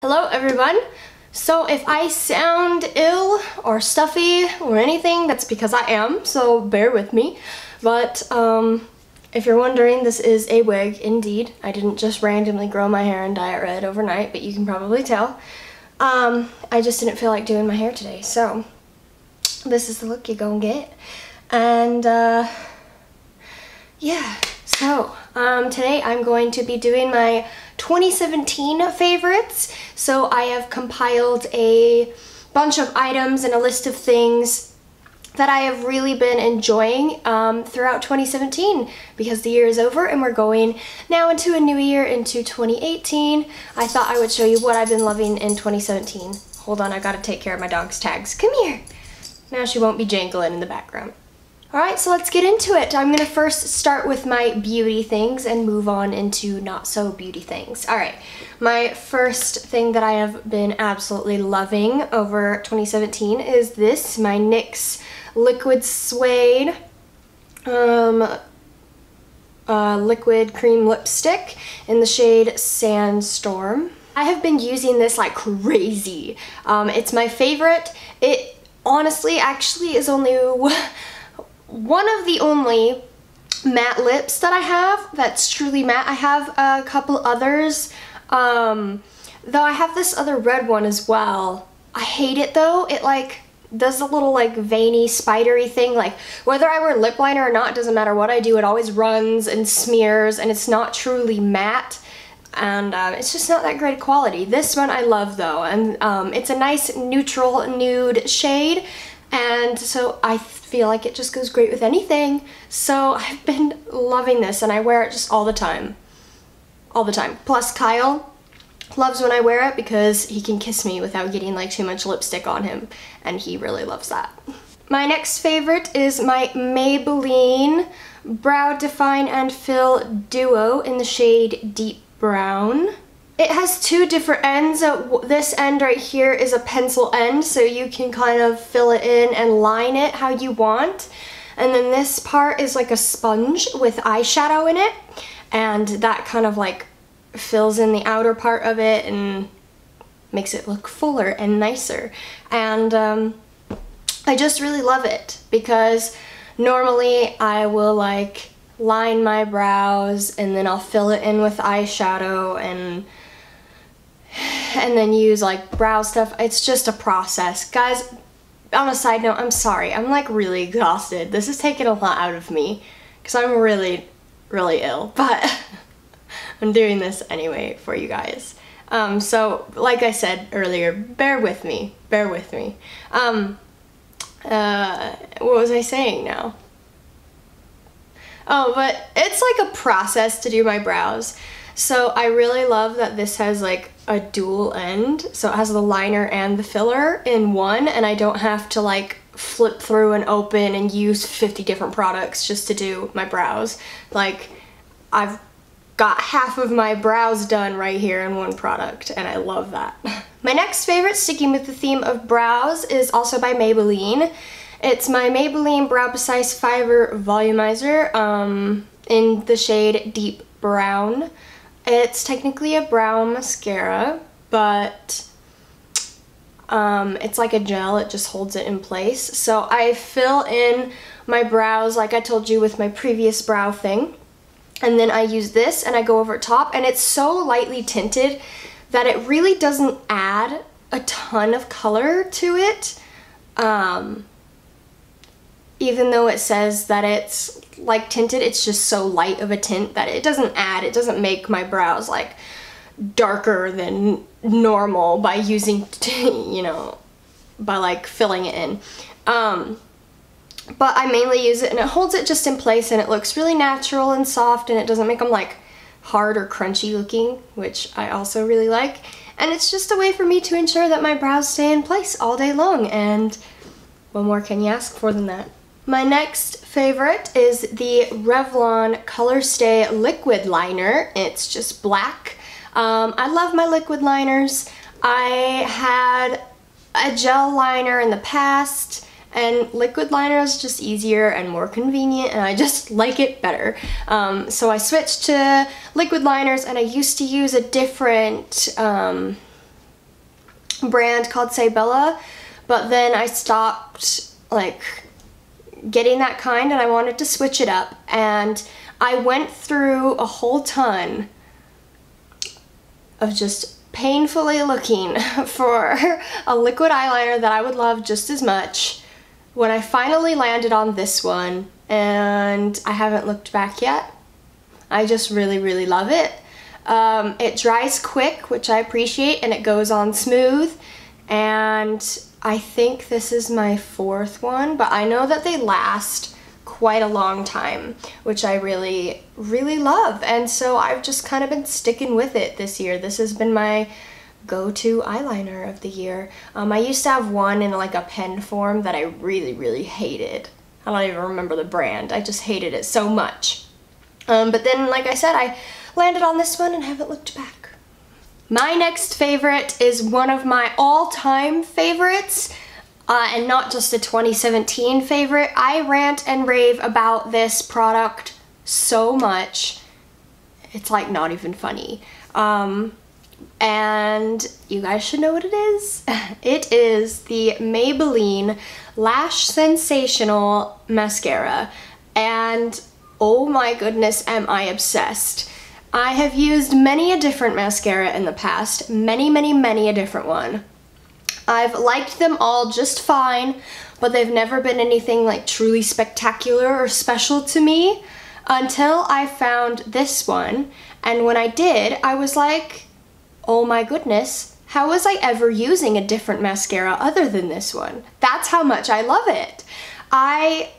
Hello everyone! So if I sound ill or stuffy or anything, that's because I am, so bear with me. But if you're wondering, this is a wig indeed. I didn't just randomly grow my hair and dye it red overnight, but you can probably tell. I just didn't feel like doing my hair today, so this is the look you're gonna get. And yeah, so today I'm going to be doing my 2017 favorites. So I have compiled a bunch of items and a list of things that I have really been enjoying throughout 2017 because the year is over and we're going now into a new year, into 2018. I thought I would show you what I've been loving in 2017. Hold on, I gotta take care of my dog's tags. Come here. Now she won't be jangling in the background. Alright, so let's get into it. I'm gonna first start with my beauty things and move on into not so beauty things. Alright, my first thing that I have been absolutely loving over 2017 is this, my NYX Liquid Suede liquid cream lipstick in the shade Sandstorm. I have been using this like crazy. It's my favorite. It honestly actually is only one of the only matte lips that I have that's truly matte. I have a couple others, though I have this other red one as well. I hate it though. It like does a little like veiny spidery thing, like whether I wear lip liner or not, it doesn't matter what I do, it always runs and smears and it's not truly matte, and it's just not that great quality. This one I love though, and it's a nice neutral nude shade, and so I feel like it just goes great with anything. So I've been loving this and I wear it just all the time. All the time. Plus Kyle loves when I wear it because he can kiss me without getting like too much lipstick on him, and he really loves that. My next favorite is my Maybelline Brow Define and Fill Duo in the shade Deep Brown. It has two different ends. This end right here is a pencil end, so you can kind of fill it in and line it how you want. And then this part is like a sponge with eyeshadow in it, and that kind of like fills in the outer part of it and makes it look fuller and nicer. And I just really love it because normally I will like line my brows and then I'll fill it in with eyeshadow and then use like brow stuff. It's just a process. Guys, on a side note, I'm sorry. I'm like really exhausted. This is taking a lot out of me because I'm really, really ill, but I'm doing this anyway for you guys. So like I said earlier, bear with me, bear with me. What was I saying now? Oh, but it's like a process to do my brows. So I really love that this has like a dual end. So it has the liner and the filler in one, and I don't have to like flip through and open and use 50 different products just to do my brows. Like I've got half of my brows done right here in one product, and I love that. My next favorite, sticking with the theme of brows, is also by Maybelline. It's my Maybelline Brow Precise Fiber Volumizer in the shade Deep Brown. It's technically a brow mascara, but it's like a gel, it just holds it in place. So I fill in my brows like I told you with my previous brow thing, and then I use this and I go over top, and it's so lightly tinted that it really doesn't add a ton of color to it. Even though it says that it's like tinted, it's just so light of a tint that it doesn't make my brows like darker than normal by using, you know, by like filling it in. But I mainly use it and it holds it just in place, and it looks really natural and soft, and it doesn't make them like hard or crunchy looking, which I also really like. And it's just a way for me to ensure that my brows stay in place all day long, and what more can you ask for than that? My next favorite is the Revlon Colorstay liquid liner. It's just black. I love my liquid liners. I had a gel liner in the past, and liquid liner is just easier and more convenient, and I just like it better. So I switched to liquid liners, and I used to use a different brand called Sabella, but then I stopped like getting that kind and I wanted to switch it up, and I went through a whole ton of just painfully looking for a liquid eyeliner that I would love just as much when I finally landed on this one, and I haven't looked back yet. I just really love it. It dries quick, which I appreciate, and it goes on smooth, and I think this is my 4th one, but I know that they last quite a long time, which I really love, and so I've just kind of been sticking with it this year. This has been my go-to eyeliner of the year. I used to have one in like a pen form that I really hated. I don't even remember the brand. I just hated it so much. But then, like I said, I landed on this one and haven't looked back. My next favorite is one of my all-time favorites, and not just a 2017 favorite. I rant and rave about this product so much. It's like not even funny. And you guys should know what it is. It is the Maybelline Lash Sensational Mascara, and oh my goodness, am I obsessed. I have used many a different mascara in the past, many a different one. I've liked them all just fine, but they've never been anything like truly spectacular or special to me until I found this one, and when I did, I was like, oh my goodness, how was I ever using a different mascara other than this one? That's how much I love it. I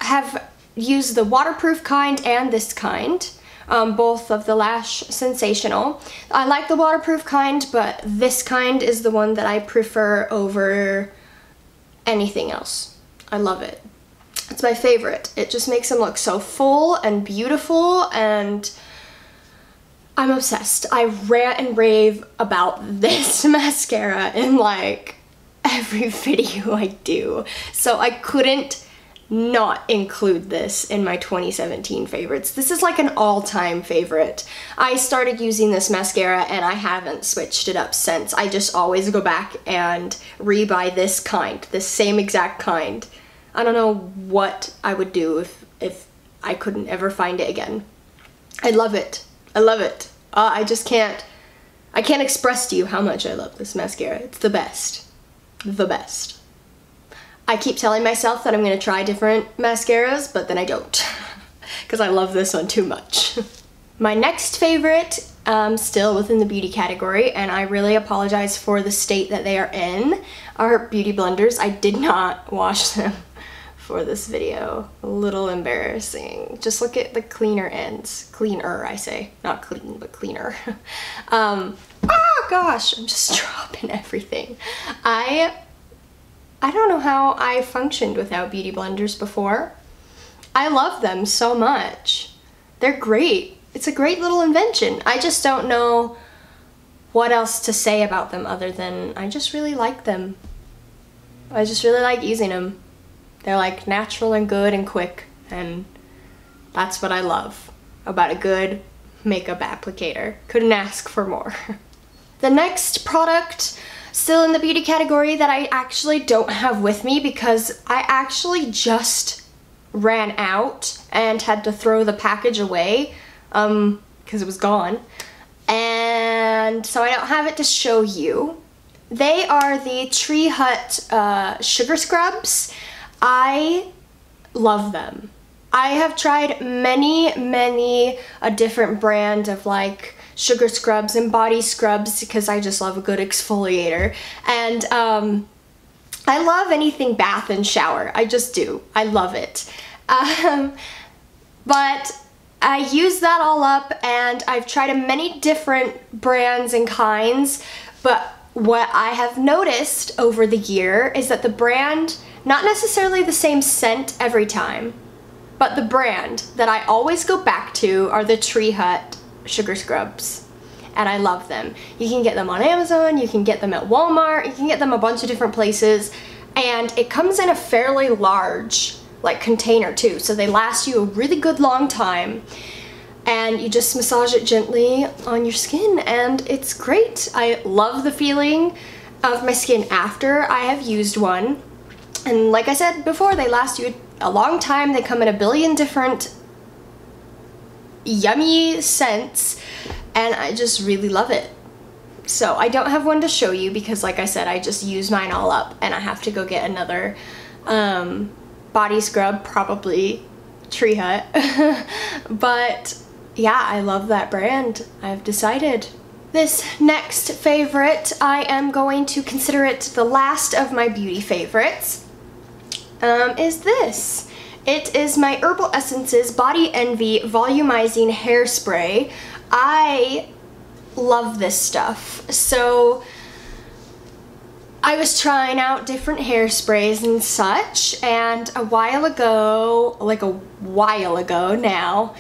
have used the waterproof kind and this kind, both of the Lash Sensational. I like the waterproof kind, but this kind is the one that I prefer over anything else. I love it. It's my favorite. It just makes them look so full and beautiful, and I'm obsessed. I rant and rave about this mascara in like every video I do. So I couldn't not include this in my 2017 favorites. This is like an all-time favorite. I started using this mascara and I haven't switched it up since. I just always go back and rebuy this kind, this same exact kind. I don't know what I would do if I couldn't ever find it again. I love it. I love it. I can't express to you how much I love this mascara. It's the best. The best. I keep telling myself that I'm going to try different mascaras, but then I don't, because I love this one too much. My next favorite, still within the beauty category, and I really apologize for the state that they are in, are beauty blenders. I did not wash them for this video. A little embarrassing. Just look at the cleaner ends. Cleaner, I say. Not clean, but cleaner. Oh gosh, I'm just dropping everything. I don't know how I functioned without beauty blenders before. I love them so much. They're great. It's a great little invention. I just don't know what else to say about them other than I just really like them. I just really like using them. They're like natural and good and quick, and that's what I love about a good makeup applicator. Couldn't ask for more. The next product, still in the beauty category, that I actually don't have with me because I actually just ran out and had to throw the package away because it was gone, and so I don't have it to show you. They are the Tree Hut sugar scrubs. I love them. I have tried many a different brand of like sugar scrubs and body scrubs because I just love a good exfoliator, and I love anything bath and shower. I just do. I love it. But I use that all up, and I've tried many different brands and kinds, but what I have noticed over the year is that the brand, not necessarily the same scent every time, but the brand that I always go back to are the Tree Hut sugar scrubs, and I love them. You can get them on Amazon, you can get them at Walmart, you can get them a bunch of different places, and it comes in a fairly large like container too, so they last you a really good long time, and you just massage it gently on your skin and it's great. I love the feeling. of my skin after I have used one. And like I said before, they last you a long time. They come in a billion different yummy scents, and I just really love it. So I don't have one to show you because, like I said, I just used mine all up, and I have to go get another body scrub, probably Tree Hut. But yeah, I love that brand. I've decided. This next favorite, I am going to consider it the last of my beauty favorites, is this. It is my Herbal Essences Body Envy Volumizing Hairspray. I love this stuff. So I was trying out different hairsprays and such, and a while ago now,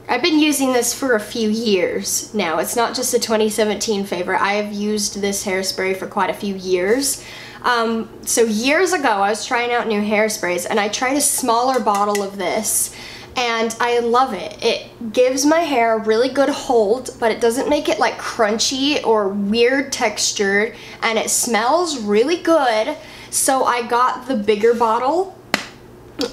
I've been using this for a few years now. It's not just a 2017 favorite. I have used this hairspray for quite a few years. So years ago, I was trying out new hairsprays, and I tried a smaller bottle of this, and I love it. It gives my hair a really good hold, but it doesn't make it like crunchy or weird textured, and it smells really good. So I got the bigger bottle,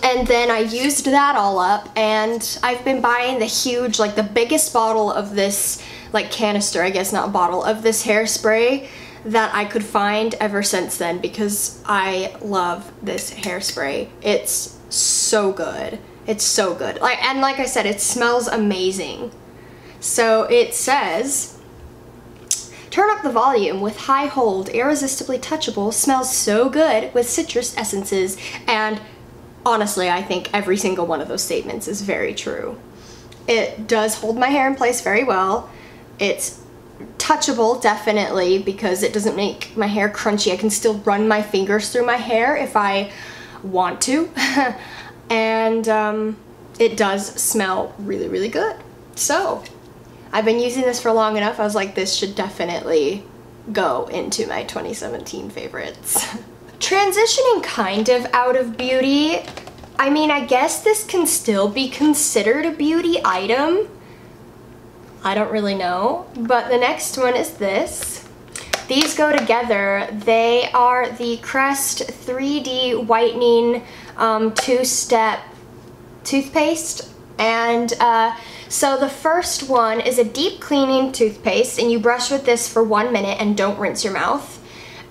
and then I used that all up, and I've been buying the huge, like the biggest bottle of this, like canister, I guess, not bottle, of this hairspray that I could find ever since then, because I love this hairspray. It's so good. It's so good. And like I said, it smells amazing. So it says, turn up the volume with high hold, irresistibly touchable, smells so good with citrus essences. And honestly, I think every single one of those statements is very true. It does hold my hair in place very well. It's touchable, definitely, because it doesn't make my hair crunchy. I can still run my fingers through my hair if I want to. And it does smell really, really good. So I've been using this for long enough. I was like, this should definitely go into my 2017 favorites. Transitioning kind of out of beauty, I mean, I guess this can still be considered a beauty item. I don't really know, but the next one is this. These go together. They are the Crest 3D Whitening 2-step toothpaste. And so the first one is a deep cleaning toothpaste, and you brush with this for 1 minute and don't rinse your mouth.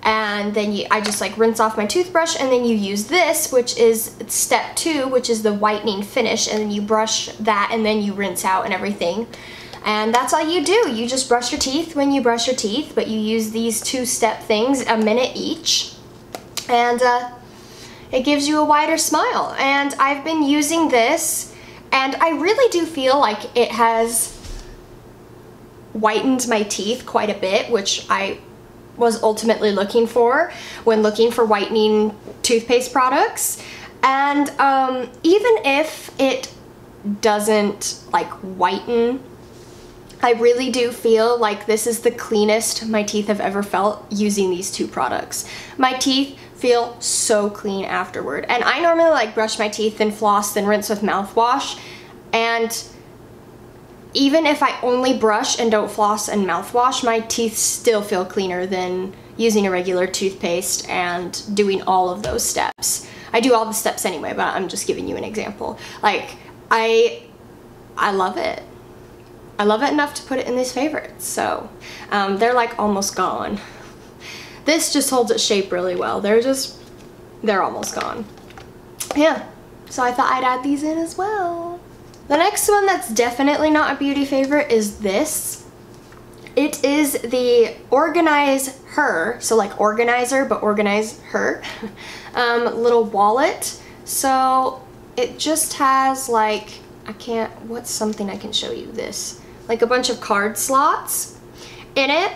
And then I just like rinse off my toothbrush, and then you use this, which is step 2, which is the whitening finish, and then you brush that, and then you rinse out and everything. And that's all you do. You just brush your teeth when you brush your teeth, but you use these 2-step things, a minute each, and it gives you a wider smile. And I've been using this, and I really do feel like it has whitened my teeth quite a bit, which I was ultimately looking for when looking for whitening toothpaste products. And even if it doesn't like whiten, I really do feel like this is the cleanest my teeth have ever felt using these two products. My teeth feel so clean afterward. And I normally like brush my teeth and floss, then rinse with mouthwash. And even if I only brush and don't floss and mouthwash, my teeth still feel cleaner than using a regular toothpaste and doing all of those steps. I do all the steps anyway, but I'm just giving you an example. Like, I love it. I love it enough to put it in these favorites. So they're like almost gone. This just holds its shape really well. They're almost gone. Yeah, so I thought I'd add these in as well. The next one that's definitely not a beauty favorite is this. It is the Organize Her, so like organizer, but Organize Her, little wallet. So it just has like, what's something I can show you this? Like a bunch of card slots in it.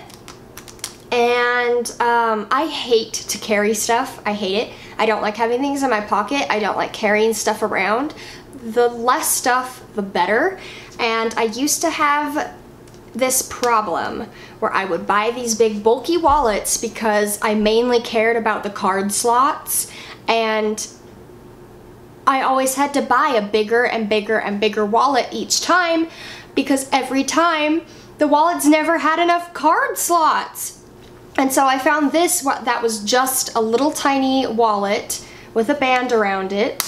And I hate to carry stuff. I hate it. I don't like having things in my pocket. I don't like carrying stuff around. The less stuff, the better. And I used to have this problem where I would buy these big bulky wallets because I mainly cared about the card slots, and I always had to buy a bigger and bigger and bigger wallet each time because every time the wallets never had enough card slots. And so I found this that was just a little tiny wallet with a band around it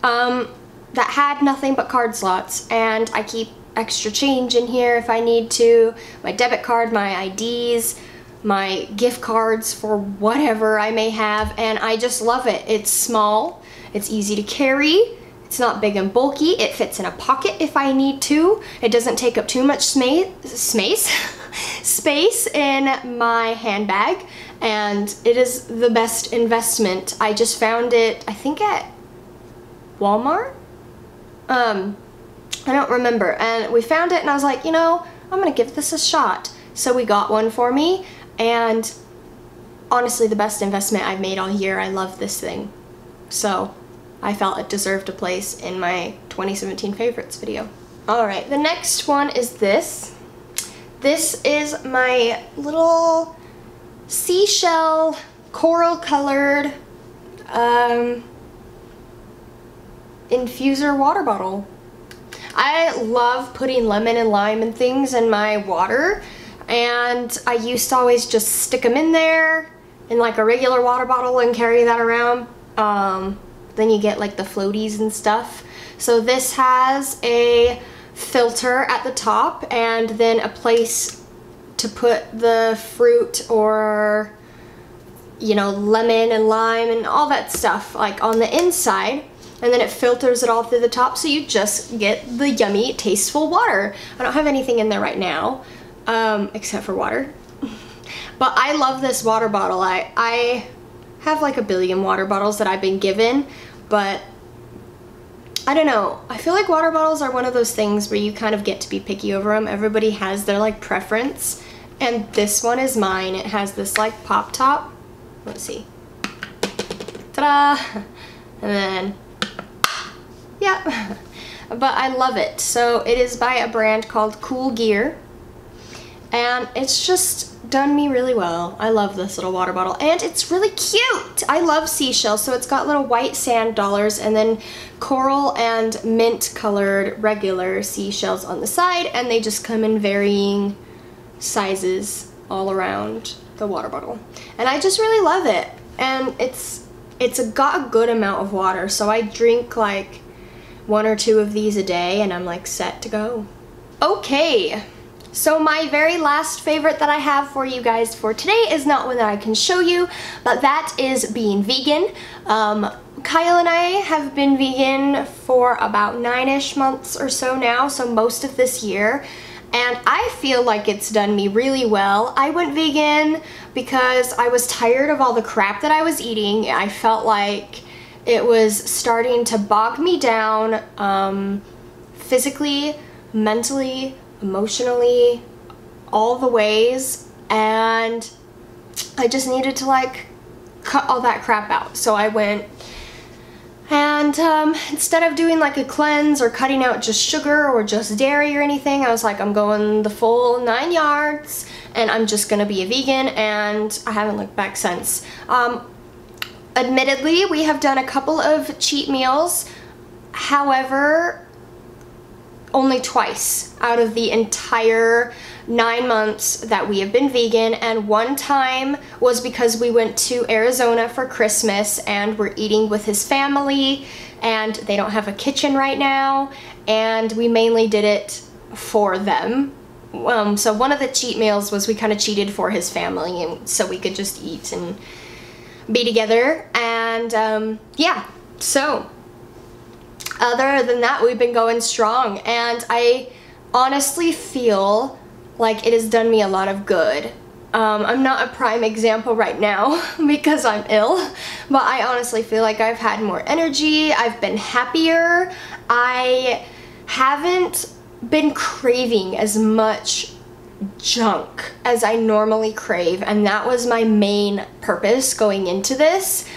that had nothing but card slots, and I keep extra change in here if I need to, my debit card, my IDs, my gift cards for whatever I may have, and I just love it. It's small, it's easy to carry, it's not big and bulky, it fits in a pocket if I need to, it doesn't take up too much space in my handbag, and it is the best investment. I just found it, I think at Walmart? I don't remember, and we found it and I was like, you know, I'm gonna give this a shot. So we got one for me, and honestly the best investment I've made all year. I love this thing. So I felt it deserved a place in my 2017 favorites video. Alright, the next one is this. This is my little seashell coral colored infuser water bottle. I love putting lemon and lime and things in my water, and I used to always just stick them in there in like a regular water bottle and carry that around. Then you get like the floaties and stuff. So this has a filter at the top and then a place to put the fruit or, you know, lemon and lime and all that stuff like on the inside, and then it filters it all through the top, so you just get the yummy, tasteful water. I don't have anything in there right now, except for water. But I love this water bottle. I have like a billion water bottles that I've been given, but I don't know. I feel like water bottles are one of those things where you kind of get to be picky over them. Everybody has their like preference, and this one is mine. It has this like pop top. Let's see. Ta-da! And then, yeah. But I love it. So it is by a brand called Cool Gear, and it's just done me really well. I love this little water bottle, and it's really cute. I love seashells, so it's got little white sand dollars and then coral and mint colored regular seashells on the side, and they just come in varying sizes all around the water bottle. And I just really love it, and it's got a good amount of water, so I drink like 1 or 2 of these a day and I'm like set to go. Okay. So my very last favorite that I have for you guys for today is not one that I can show you, but that is being vegan. Kyle and I have been vegan for about 9-ish months or so now, so most of this year, and I feel like it's done me really well. I went vegan because I was tired of all the crap that I was eating. I felt like it was starting to bog me down physically, mentally, emotionally, all the ways, and I just needed to like cut all that crap out. So I went and instead of doing like a cleanse or cutting out just sugar or just dairy or anything, I was like, I'm going the full 9 yards and I'm just gonna be a vegan, and I haven't looked back since. Admittedly, we have done a couple of cheat meals, however, only twice out of the entire 9 months that we have been vegan, and one time was because we went to Arizona for Christmas and we're eating with his family, and they don't have a kitchen right now, and we mainly did it for them. So one of the cheat meals was we kind of cheated for his family, and so we could just eat and be together, and yeah, so other than that, we've been going strong, and I honestly feel like it has done me a lot of good. I'm not a prime example right now because I'm ill, but I honestly feel like I've had more energy, I've been happier, I haven't been craving as much junk as I normally crave, and that was my main purpose going into this.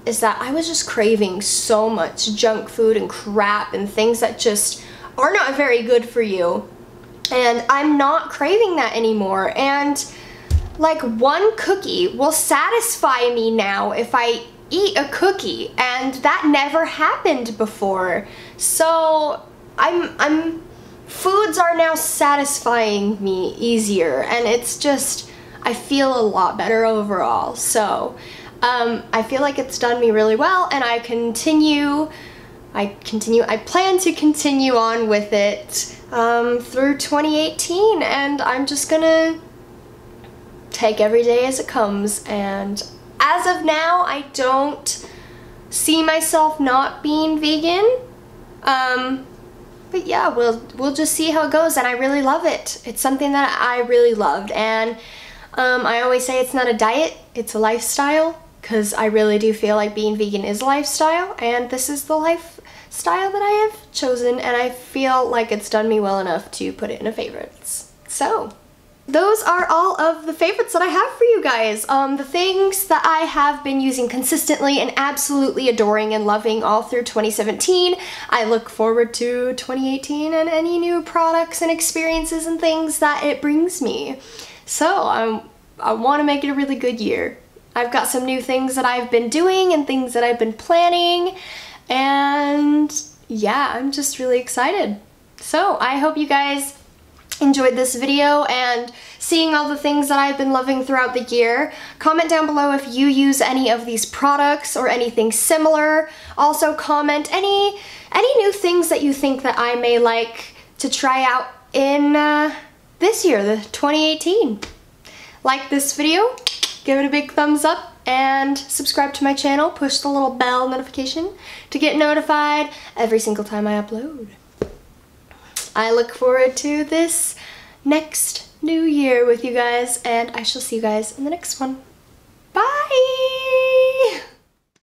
Is that I was just craving so much junk food and crap and things that just are not very good for you, and I'm not craving that anymore, and like one cookie will satisfy me now if I eat a cookie, and that never happened before. So foods are now satisfying me easier, and it's just, I feel a lot better overall. So I feel like it's done me really well, and I plan to continue on with it through 2018, and I'm just gonna take every day as it comes. And as of now, I don't see myself not being vegan, but yeah, we'll just see how it goes, and I really love it. It's something that I really loved, and I always say it's not a diet, it's a lifestyle, because I really do feel like being vegan is a lifestyle, and this is the lifestyle that I have chosen, and I feel like it's done me well enough to put it in a favorites. So those are all of the favorites that I have for you guys. The things that I have been using consistently and absolutely adoring and loving all through 2017. I look forward to 2018 and any new products and experiences and things that it brings me. So I want to make it a really good year. I've got some new things that I've been doing and things that I've been planning, and yeah, I'm just really excited. So I hope you guys enjoyed this video and seeing all the things that I've been loving throughout the year. Comment down below if you use any of these products or anything similar. Also comment any new things that you think that I may like to try out in this year, the 2018. Like this video, give it a big thumbs up, and subscribe to my channel. Push the little bell notification to get notified every single time I upload. I look forward to this next new year with you guys, and I shall see you guys in the next one. Bye!